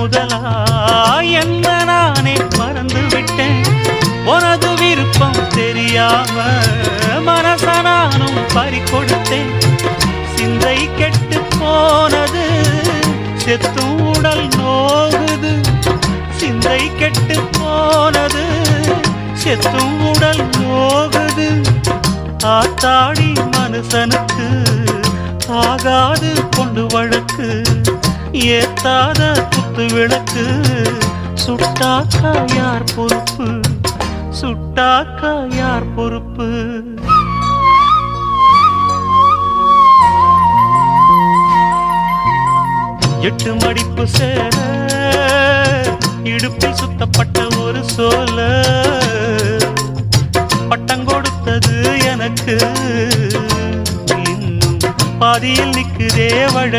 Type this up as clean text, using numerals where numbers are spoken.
முதலா என்ன நானே மறந்து விட்டேன். உனது விருப்பம் தெரியாம மனச நானும் பறிகொடுத்தேன். சிந்தை கெட்டு போனது செத்தும் உடல் நோகுது. சிந்தை கெட்டு போனது செத்தும் உடல் நோகுது. ஆத்தாடி மனுஷனுக்கு ஆகாது கொண்டு வழக்கு. ஏத்தாத குத்து விளக்கு சுட்டாக்கா யார் பொறுப்பு? சுட்டாக்கா யார் பொறுப்பு? எட்டு மடிப்பு சேர இடுப்பில் சுத்தப்பட்ட ஒரு சோல பட்டம் கொடுத்தது எனக்கு. இன்னும் பாதியில் நிற்குதே வழக்கு.